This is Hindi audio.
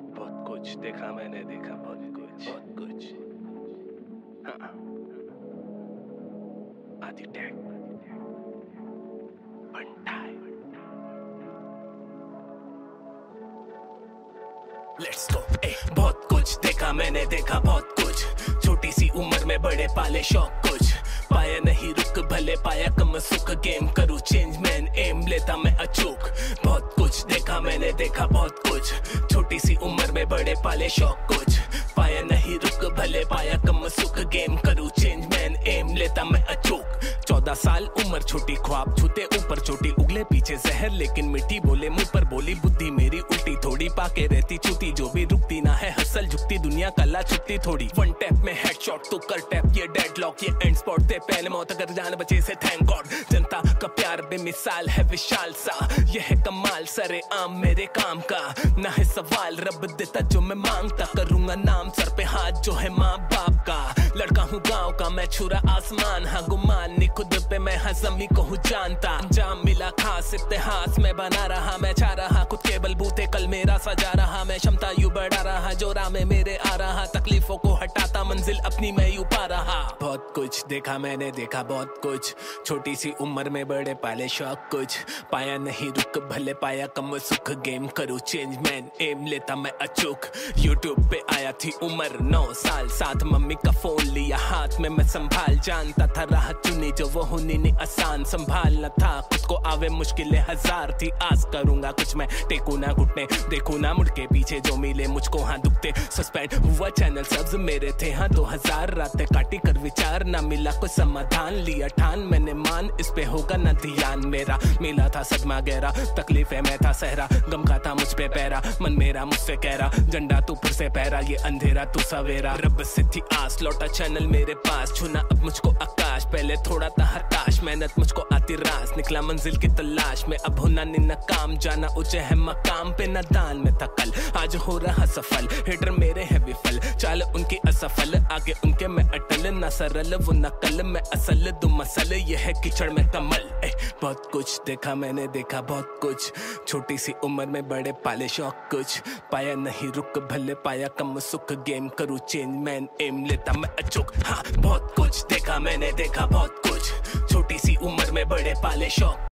बहुत कुछ देखा मैंने, देखा बहुत कुछ। हाँ। आदि टैग बंटाई। Let's go. बहुत कुछ देखा मैंने, देखा बहुत कुछ। छोटी सी उम्र में बड़े पाले शौक कुछ। पाया नहीं रुक भले पाया कम सुख। गेम करूँ चेंज मैन एम लेता मैं अचूक। बहुत कुछ देखा मैंने, देखा बहुत कुछ। छोटी सी उम्र में बड़े पाले शौक कुछ। पाया नहीं रुक भले पाया कम सुख। गेम करूँ चेंज मैन एम लेता मैं अचूक। 14 साल उम्र छोटी ख्वाब छूते ऊपर चोटी। उगले पीछे जहर लेकिन मिट्टी बोले मुंह पर बोली। बुद्धि मेरी उल्टी थोड़ी पाके रहती चूती। जो भी रुकती ना है हसल झुकती दुनिया कला छुपती थोड़ी। वन टैप में हेडशॉट तो कर टैप ये डेडलॉक ये एंड स्पॉट थे पहले मौत अगर जान बचे से थैंक गॉड। जनता का प्यार बेमिसाल है विशाल सा। यह है कमाल सरे आम मेरे काम का। ना है सवाल रब देता जो मैं मांगता। करूंगा नाम सर पे हाथ जो है माँ बाप का। लड़का हूँ गाँव का मैं छुरा आसमान। हाँ गुमान नहीं खुद पे मैं हजमी को हूँ जानता। अंजाम मिला खास इतिहास में बना रहा। मैं चाह रहा खुद के बलबूते कल मेरा सजा रहा। मैं क्षमता यू बढ़ा रहा जो राह में मेरे आ रहा। तकलीफों को हटाता मंजिल अपनी मैं यू पा रहा। बहुत कुछ देखा मैंने, देखा बहुत कुछ। छोटी सी उम्र में बड़े पाले शौक कुछ। पाया नहीं रुक भले पाया कम सुख। गेम करूँ चेंज मैन एम लेता मैं अचूक। यूट्यूब पे आया थी उम्र 9 साल। साथ मम्मी का फोन लिया हाथ में मैं संभाल। जानता था राह चुनी जो वो होनी नहीं आसान। संभालना था खुद को आवे मुश्किलें हजार थी। आस करूंगा कुछ मैं टेकू ना घुटने। देखू ना मुड़ के पीछे जो मिले मुझको हाँ दुखते। सस्पेंड हुआ चैनल सब्ज मेरे थे हाँ 2000 रातें काटी कर विचार ना मिला कोई समाधान। लिया ठान मैंने मान इस पे होगा ना ध्यान मेरा। मिला था सदमा गहरा तकलीफें मैं था सहरा। गम का था मुझ पे पैरा मन मेरा मुझसे कह रहा। झंडा तू फिर से पहरा ये अंधेरा तू सवेरा। रब से थी आस लौटा चैनल मेरे पास। छूना अब मुझको आकाश पहले थोड़ा था हताश। मेहनत मुझको आती रास निकला मंजिल की तलाश में। अब होना नहीं नकाम जाना ऊंचे है मकाम पे। न दान में था कल आज हो रहा सफल। हेटर मेरे है विफल चाल उनकी असफल। आगे उनके मैं अटल न सरल वो नकल मैं असल। दो मसल ये है कीचड़ में कमल। बहुत कुछ देखा मैंने, देखा बहुत कुछ। छोटी सी उम्र में बड़े पाले शौक कुछ। पाया नहीं रुक भले पाया कम सुख। गेम करूँ चेंज मैन एम लेता मैं अचूक। हाँ बहुत कुछ देखा मैंने, देखा बहुत कुछ। छोटी सी उम्र में बड़े पाले शौक।